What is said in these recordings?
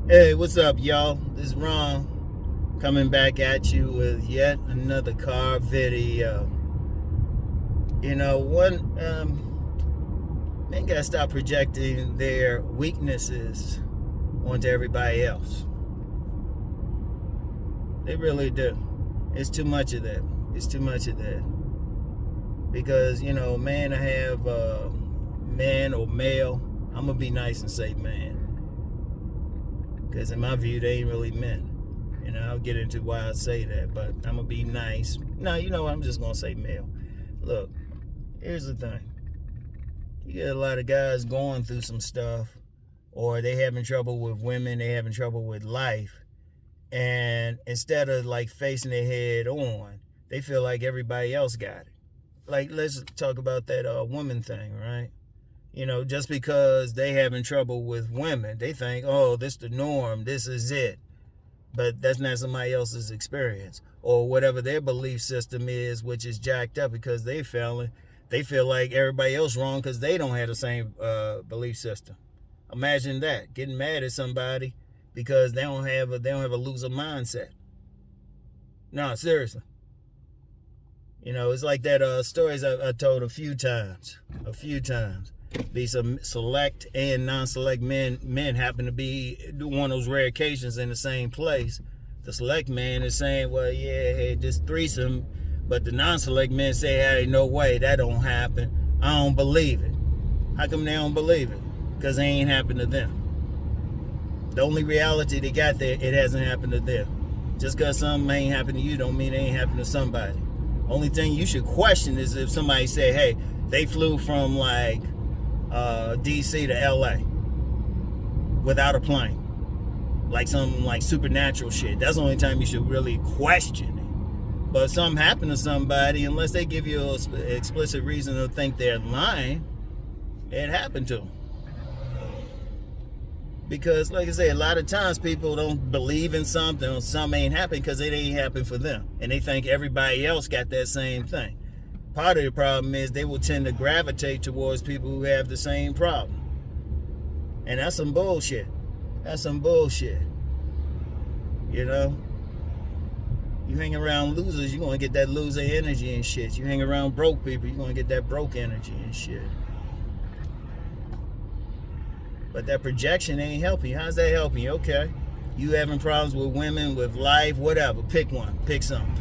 Hey, what's up, y'all? This is Rom coming back at you with yet another car video. Men gotta stop projecting their weaknesses onto everybody else. They really do. It's too much of that. It's too much of that. Because, man, I have man or male. I'm gonna be nice and say man. Because in my view, they ain't really men. I'll get into why I say that, but I'm gonna be nice. No, I'm just gonna say male. Look, here's the thing. You get a lot of guys going through some stuff, or they having trouble with women, they having trouble with life, and instead of like facing their head on, they feel like everybody else got it. Like, let's talk about that woman thing, right? Just because they having trouble with women, they think, oh, this the norm, this is it. But that's not somebody else's experience or whatever their belief system is, which is jacked up because they feel like everybody else wrong because they don't have the same belief system. Imagine that, getting mad at somebody because they don't have a loser mindset. No, seriously. It's like that stories I told a few times. Be some select and non-select men happen to be one of those rare occasions in the same place. The select man is saying, well, yeah, hey, this threesome, but the non-select men say, hey, no way, that don't happen. I don't believe it. How come they don't believe it? Because it ain't happened to them. The only reality they got there, it hasn't happened to them. Just because something ain't happened to you don't mean it ain't happened to somebody. Only thing you should question is if somebody say, hey, they flew from like DC to LA without a plane, like some like supernatural shit. That's the only time you should really question it. But if something happened to somebody, unless they give you an explicit reason to think they're lying, it happened to them. Because, like I say, a lot of times people don't believe in something or something ain't happening because it ain't happened for them. And they think everybody else got that same thing. Part of the problem is they will tend to gravitate towards people who have the same problem. And that's some bullshit. You hang around losers, you're going to get that loser energy and shit. You hang around broke people, you're going to get that broke energy and shit. But that projection ain't helping you. How's that helping you? Okay. You having problems with women, with life, whatever. Pick one. Pick something.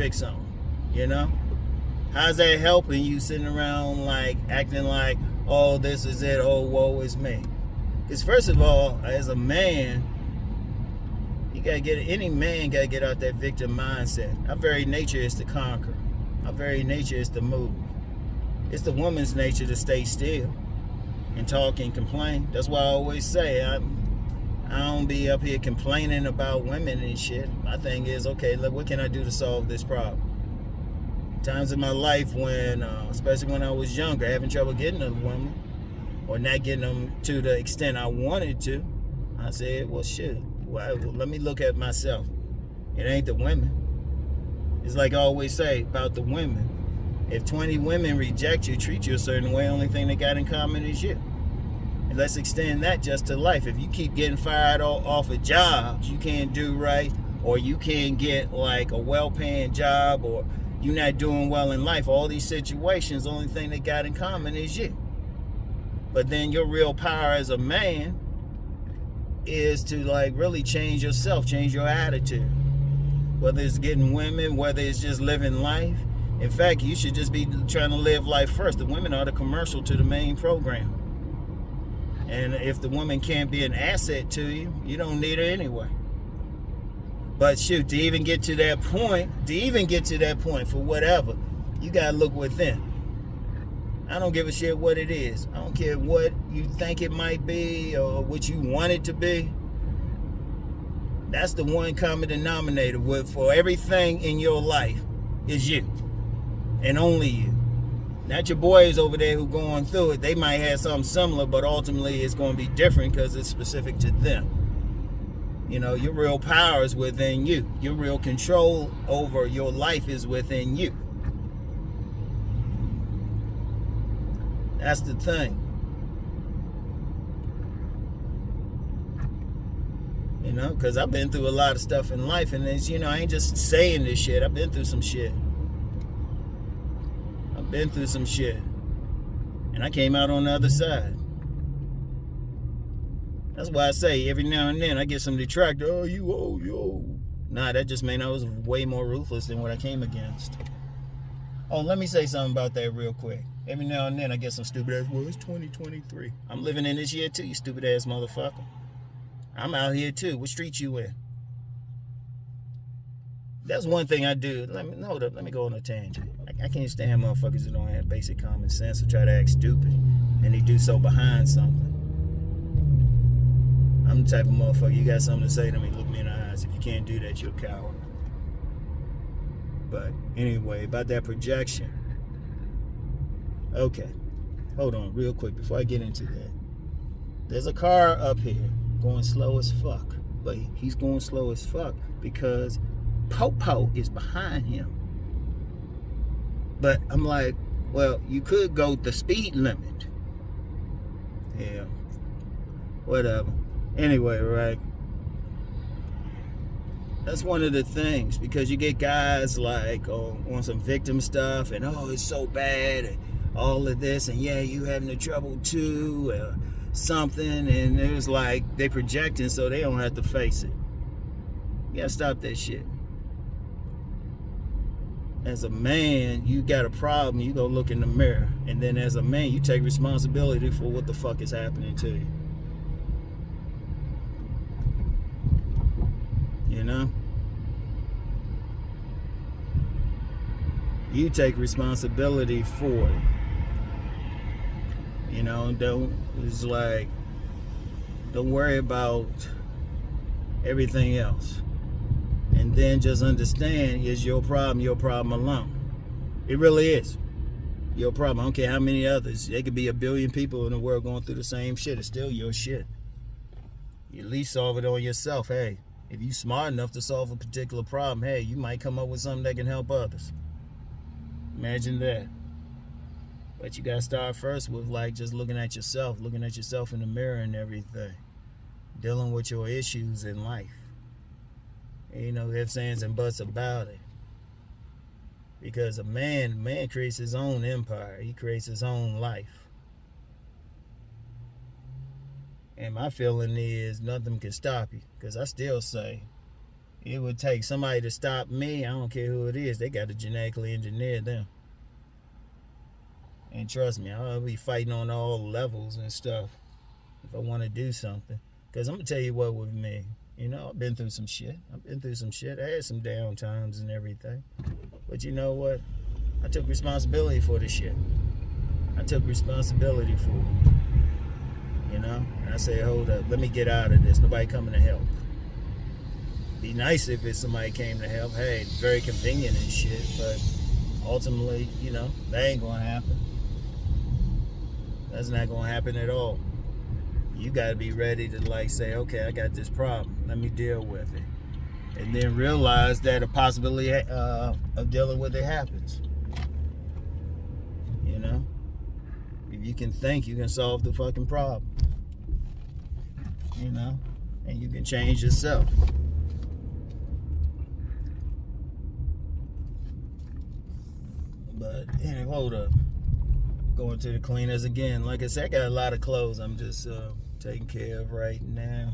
How's that helping you sitting around like acting like, oh, this is it, oh, woe is me? Because first of all, as a man, any man gotta get out that victim mindset. Our very nature is to conquer. Our very nature is to move. It's the woman's nature to stay still and talk and complain. That's why I always say I don't be up here complaining about women and shit. My thing is, okay, look, what can I do to solve this problem? Times in my life when, especially when I was younger, having trouble getting a woman or not getting them to the extent I wanted to, I said, well, shit, let me look at myself. It ain't the women. It's like I always say about the women. If 20 women reject you, treat you a certain way, only thing they got in common is you. And let's extend that just to life. If you keep getting fired off of jobs you can't do right, or you can't get like a well-paying job, or you're not doing well in life, all these situations, the only thing they got in common is you. But then your real power as a man is to like really change yourself, change your attitude. Whether it's getting women, whether it's just living life. In fact, you should just be trying to live life first. The women are the commercial to the main program. And if the woman can't be an asset to you, you don't need her anyway. But shoot, to even get to that point, for whatever, you gotta look within. I don't give a shit what it is. I don't care what you think it might be or what you want it to be. That's the one common denominator for everything in your life is you. And only you. Not your boys over there who going through it. They might have something similar, but ultimately it's going to be different because it's specific to them. Your real power is within you. Your real control over your life is within you. That's the thing. You know, because I've been through a lot of stuff in life, and it's, you know, I ain't just saying this shit. I've been through some shit. And I came out on the other side. That's why I say every now and then I get some detractor. Oh, you old, you old. Nah, that just meant I was way more ruthless than what I came against. Oh, let me say something about that real quick. Every now and then I get some stupid ass, well, it's 2023. I'm living in this year too, you stupid ass motherfucker. I'm out here too. What street you in? That's one thing I do. Hold up. Let me go on a tangent. I can't stand motherfuckers who don't have basic common sense or try to act stupid, and they do so behind something. I'm the type of motherfucker, you got something to say to me, look me in the eyes. If you can't do that, you're a coward. But anyway, about that projection. Okay, hold on real quick before I get into that. There's a car up here going slow as fuck, but he's going slow as fuck because Popo is behind him. But I'm like, well, you could go the speed limit. Yeah, whatever. Anyway, right? That's one of the things, because you get guys like on some victim stuff, and oh, it's so bad, and all of this, and yeah, you having the trouble too, something, and it was like they projecting so they don't have to face it. You gotta stop that shit. As a man, you got a problem, you go look in the mirror, and then as a man, you take responsibility for what the fuck is happening to you. You know? You take responsibility for it. You know, don't worry about everything else. And then just understand, is your problem alone. It really is. Your problem. I don't care how many others. There could be 1 billion people in the world going through the same shit. It's still your shit. You at least solve it on yourself. Hey, if you smart enough to solve a particular problem, hey, you might come up with something that can help others. Imagine that. But you gotta start first with like just looking at yourself in the mirror and everything. Dealing with your issues in life. Ain't no ifs, ands, and buts about it. Because a man creates his own empire. He creates his own life. And my feeling is nothing can stop you. Because I still say, it would take somebody to stop me. I don't care who it is. They got to genetically engineer them. And trust me, I'll be fighting on all levels and stuff if I want to do something. Because I'm going to tell you what with me. You know, I've been through some shit. I had some down times and everything. But you know what? I took responsibility for this shit. I took responsibility for it. You know? And I said, hold up, let me get out of this. Nobody coming to help. Be nice if it's somebody came to help. Hey, it's very convenient and shit. But ultimately, you know, that ain't going to happen. That's not going to happen at all. You got to be ready to like say, okay, I got this problem. Let me deal with it. And then realize that a possibility of dealing with it happens. You know? If you can think, you can solve the fucking problem. You know? And you can change yourself. But anyway, hold up. Going to the cleaners again. Like I said, I got a lot of clothes I'm just taking care of right now.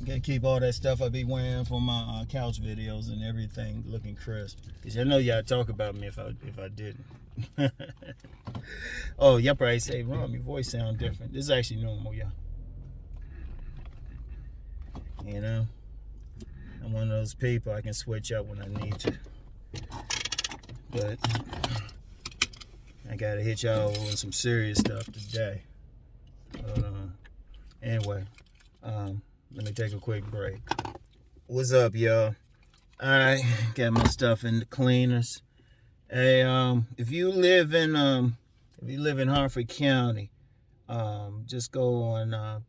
Gotta keep all that stuff I be wearing for my couch videos and everything looking crisp. Cause I know y'all talk about me if I didn't. Oh, y'all probably say, Rom, your voice sound different. This is actually normal, y'all. You know, I'm one of those people, I can switch up when I need to. But I gotta hit y'all on some serious stuff today. Anyway, let me take a quick break. What's up, y'all? I got my stuff in the cleaners. Hey, if you live in Hartford County, just go on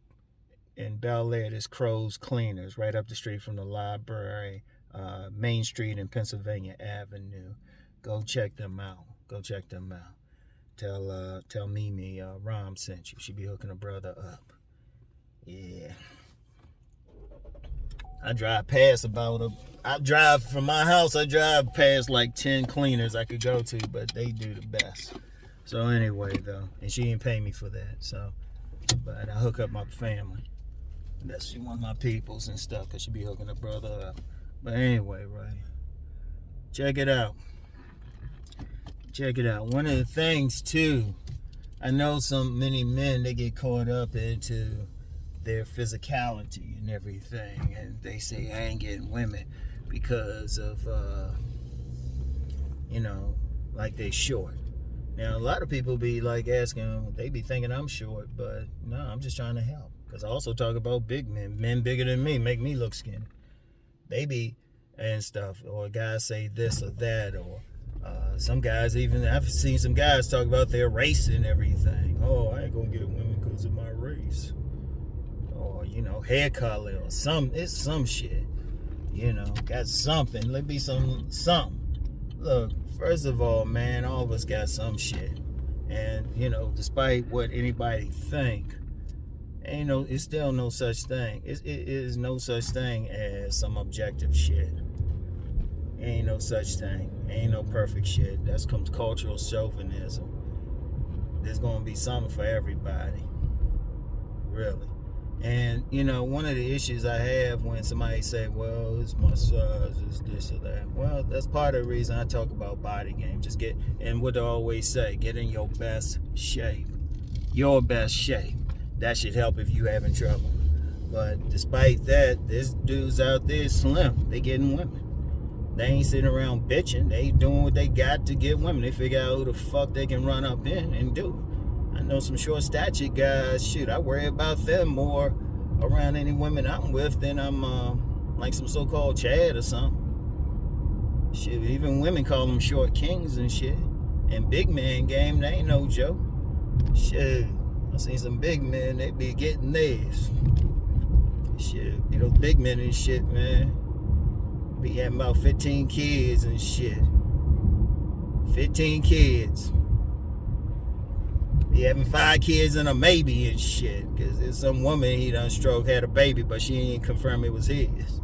in Bel Air. There's Crow's Cleaners right up the street from the library, Main Street and Pennsylvania Avenue. Go check them out. Tell Mimi Rom sent you. She be hooking a brother up. Yeah. I drive past I drive from my house, I drive past like 10 cleaners I could go to, but they do the best. So anyway, though, and she didn't pay me for that, so, but I hook up my family. That's one of my peoples and stuff, because she be hooking her brother up. But anyway, right, check it out. One of the things, too, I know many men, they get caught up into their physicality and everything, and they say, I ain't getting women because of, like they short. Now, a lot of people be like asking, they be thinking I'm short, but no, I'm just trying to help. Because I also talk about big men bigger than me, make me look skinny. They be, and stuff, or guys say this or that, or some guys even, I've seen some guys talk about their race and everything. Oh, I ain't gonna get women because of my race. Or, hair color, or it's some shit. Got something. Let be something. Look, first of all, man, all of us got some shit. And, despite what anybody think, it's still no such thing. It is no such thing as some objective shit. Ain't no such thing. Ain't no perfect shit. That's comes cultural chauvinism. There's gonna be something for everybody. Really. And, one of the issues I have when somebody say, well, it's my size, it's this or that. Well, that's part of the reason I talk about body game. Just and what I always say, get in your best shape. Your best shape. That should help if you having trouble. But despite that, there's dudes out there slim. They getting women. They ain't sitting around bitching. They doing what they got to get women. They figure out who the fuck they can run up in and do it. I know some short-statured guys. Shoot, I worry about them more around any women I'm with than I'm like some so-called Chad or something. Shit, even women call them short kings and shit. And big man game, they ain't no joke. Shit, I seen some big men, they be getting theirs. Shit, big men and shit, man. Be having about 15 kids and shit. 15 kids. Be having 5 kids and a maybe and shit. Because there's some woman he done had a baby, but she ain't confirm it was his.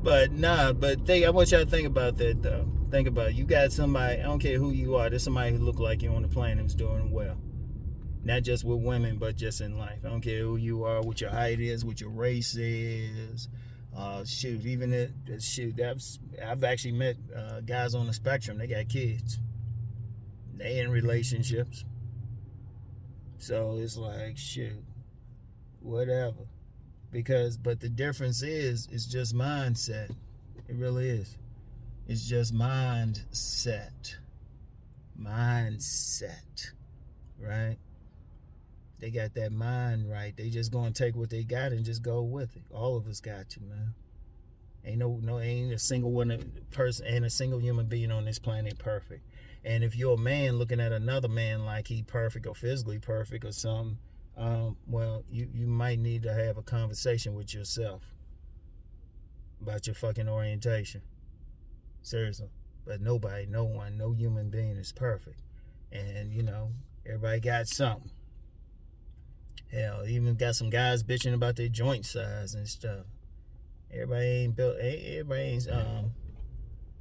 But nah, I want y'all to think about that though. Think about it. You got somebody, I don't care who you are, there's somebody who look like you on the planet who's doing well. Not just with women, but just in life. I don't care who you are, what your height is, what your race is. I've actually met guys on the spectrum. They got kids. They in relationships. So it's like, shoot, whatever. But the difference is, it's just mindset. It really is. It's just mindset. Mindset. Right? They got that mind right. They just gonna take what they got and just go with it. All of us got to, man. Ain't a single ain't a single human being on this planet perfect. And if you're a man looking at another man like he perfect or physically perfect or something, well, you might need to have a conversation with yourself about your fucking orientation. Seriously. But no human being is perfect. And, everybody got something. Hell, even got some guys bitching about their joint size and stuff. Everybody ain't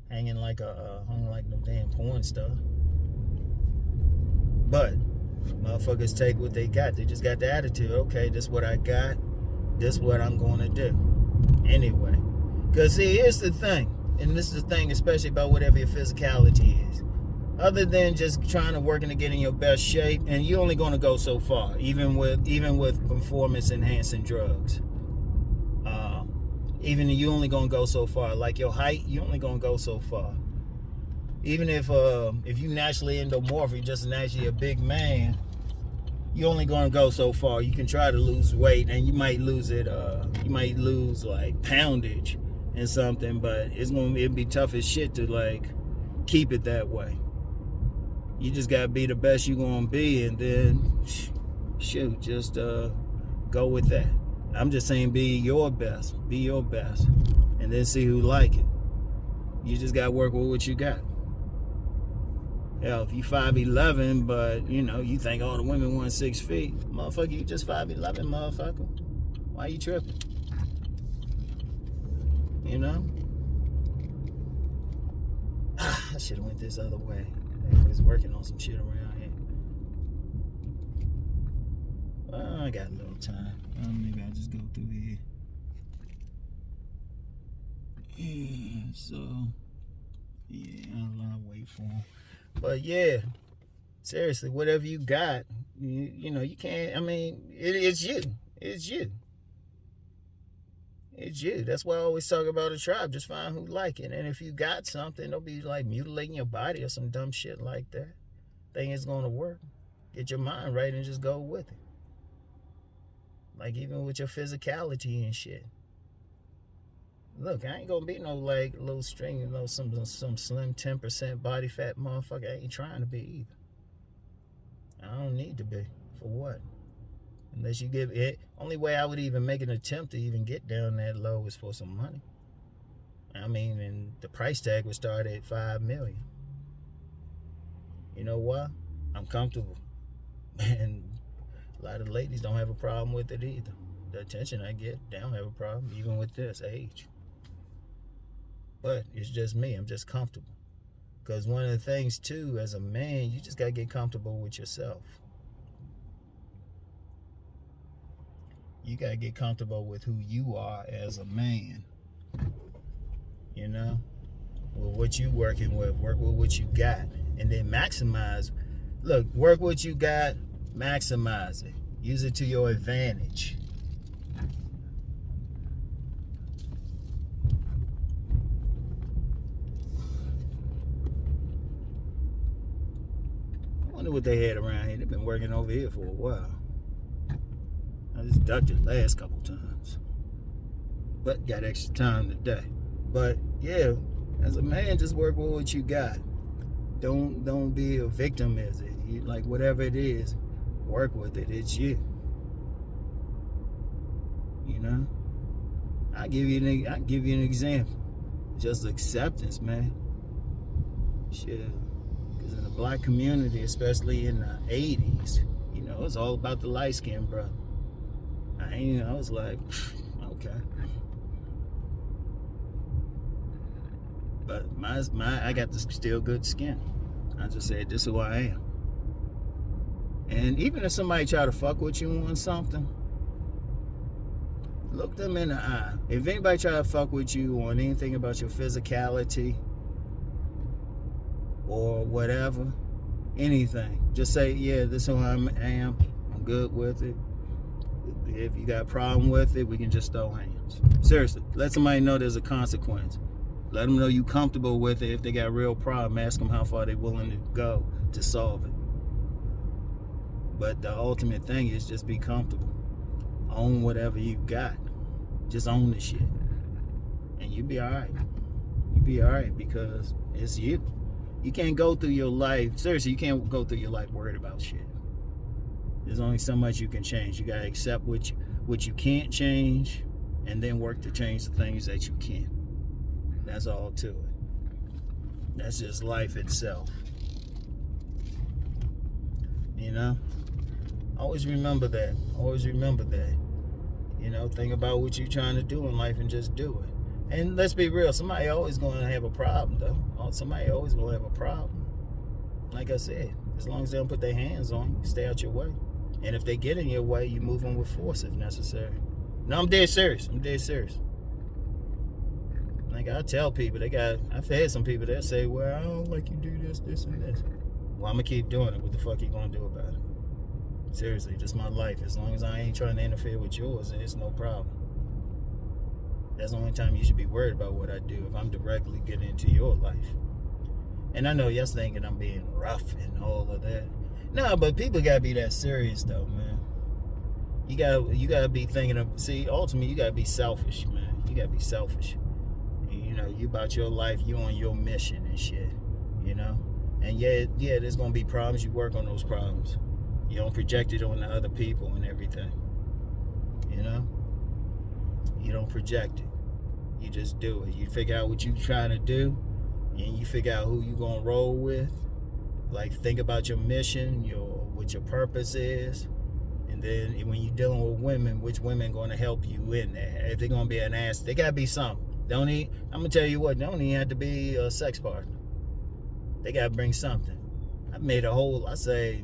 hanging like hung like no damn porn stuff. But motherfuckers take what they got. They just got the attitude. Okay, this what I got. This what I'm going to do. Anyway, because see, here's the thing, and this is the thing, especially about whatever your physicality is. Other than just trying to work and get in your best shape, and you're only going to go so far, even with performance enhancing drugs. Even you only going to go so far. Like your height, you only going to go so far. Even if you naturally endomorphic, just naturally a big man, you only going to go so far. You can try to lose weight, and you might lose it. You might lose like poundage and something, but it'd be tough as shit to like keep it that way. You just gotta be the best you gonna be, and then shoot, just go with that. I'm just saying, be your best, and then see who like it. You just gotta work with what you got. Hell, if you 5'11", but you think all the women want 6 feet, motherfucker, you just 5'11", motherfucker. Why you tripping? you know? I should have went this other way. I was working on some shit around here. Well, I got a little time. Maybe I'll just go through here. Yeah, so, yeah, I'll wait for him. But yeah, seriously, whatever you got, you know, you can't, I mean, it's you. It's you. It's you. That's why I always talk about a tribe. Just find who like it. And if you got something, don't be like mutilating your body or some dumb shit like that. Think it's going to work. Get your mind right and just go with it. Like even with your physicality and shit. Look, I ain't gonna be no like little string, you know, some slim 10% body fat motherfucker. I ain't trying to be either. I don't need to be. For what? Unless you give it. Only way I would even make an attempt to even get down that low is for some money. I mean, and the price tag would start at $5 million. You know why? I'm comfortable. And a lot of ladies don't have a problem with it either. The attention I get, they don't have a problem, even with this age. But it's just me. I'm just comfortable. Because one of the things, too, as a man, you just got to get comfortable with yourself. You got to get comfortable with who you are as a man. You know? With what you working with. Work with what you got. And then maximize. Look, work what you got. Maximize it. Use it to your advantage. I wonder what they had around here. They've been working over here for a while. I just ducked it last couple times. But got extra time today. But yeah, as a man, just work with what you got. Don't be a victim, is it? You, like whatever it is, work with it. It's you. You know? I'll give you an example. Just acceptance, man. Shit. Because in the black community, especially in the 80s, you know, it's all about the light skin, bro. I was like, okay. But I got the still good skin. I just said, this is who I am. And even if somebody try to fuck with you on something, look them in the eye. If anybody try to fuck with you on anything about your physicality or whatever, anything, just say, yeah, this is who I am. I'm good with it. If you got a problem with it, we can just throw hands. Seriously, let somebody know there's a consequence. Let them know you comfortable with it. If they got a real problem, ask them how far they're willing to go to solve it. But the ultimate thing is just be comfortable. Own whatever you got. Just own the shit. And you'll be all right. You'll be all right because it's you. You can't go through your life, seriously, you can't go through your life worried about shit. There's only so much you can change. You got to accept what you can't change and then work to change the things that you can. That's all to it. That's just life itself. You know? Always remember that. Always remember that. You know, think about what you're trying to do in life and just do it. And let's be real, somebody always going to have a problem, though. Somebody always going to have a problem. Like I said, as long as they don't put their hands on you, stay out your way. And if they get in your way, you move them with force if necessary. No, I'm dead serious. I'm dead serious. Like I tell people, I've had some people that say, well, I don't like you do this, this, and this. Well, I'm going to keep doing it. What the fuck you going to do about it? Seriously, just my life. As long as I ain't trying to interfere with yours, it's no problem. That's the only time you should be worried about what I do, if I'm directly getting into your life. And I know y'all thinking I'm being rough and all of that. No, but people gotta be that serious though, man. You gotta be thinking of, see, ultimately you gotta be selfish, man. You gotta be selfish. You know, you about your life, you on your mission and shit. You know? And yeah, there's gonna be problems, you work on those problems. You don't project it on the other people and everything. You know? You don't project it. You just do it. You figure out what you're trying to do, and you figure out who you're gonna roll with. Like think about your mission, what your purpose is, and then when you're dealing with women, which women gonna help you in there? If they're gonna be an ass, they gotta be something. I'm gonna tell you what, don't even have to be a sex partner. They gotta bring something. I made I say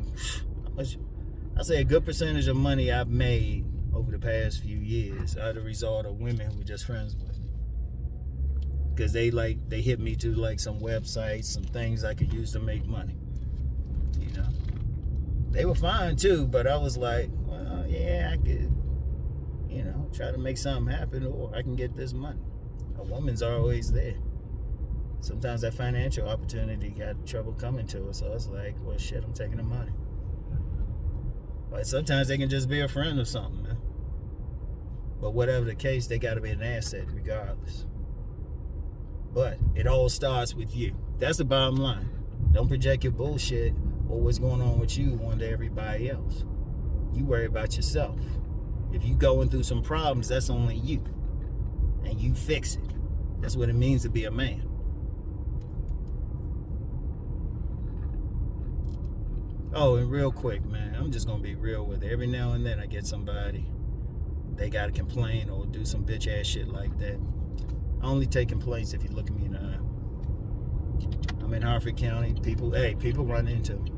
a good percentage of money I've made over the past few years are the result of women who were just friends with me. Because they hit me to like some websites, some things I could use to make money. You know, they were fine too, but I was like, well, yeah, I could, try to make something happen, or I can get this money. A woman's always there. Sometimes that financial opportunity got trouble coming to us, so it's like, well, shit, I'm taking the money. But sometimes they can just be a friend or something, man. But whatever the case, they got to be an asset regardless. But it all starts with you. That's the bottom line. Don't project your bullshit or what's going on with you onto everybody else. You worry about yourself. If you going through some problems, that's only you. And you fix it. That's what it means to be a man. Oh, and real quick, man, I'm just going to be real with it. Every now and then I get somebody, they got to complain or do some bitch ass shit like that. I only take complaints if you look at me in the eye. I'm in Harford County. People run into me.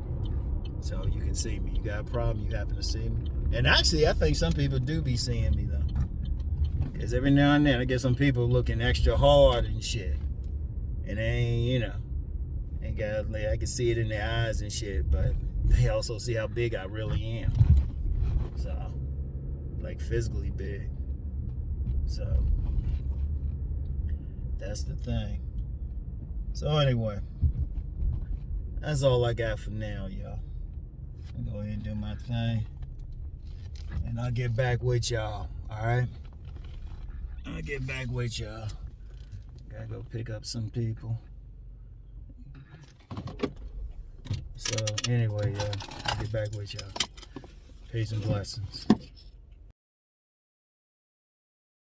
So you can see me. You got a problem, you happen to see me. And actually, I think some people do be seeing me, though. Because every now and then I get some people looking extra hard and shit. And they ain't, ain't got, like, I can see it in their eyes and shit, but they also see how big I really am. So, like, physically big. So, that's the thing. So, anyway, that's all I got for now, y'all. I'll go ahead and do my thing. And I'll get back with y'all, alright? I'll get back with y'all. Gotta go pick up some people. So, anyway, y'all, I'll get back with y'all. Peace and blessings.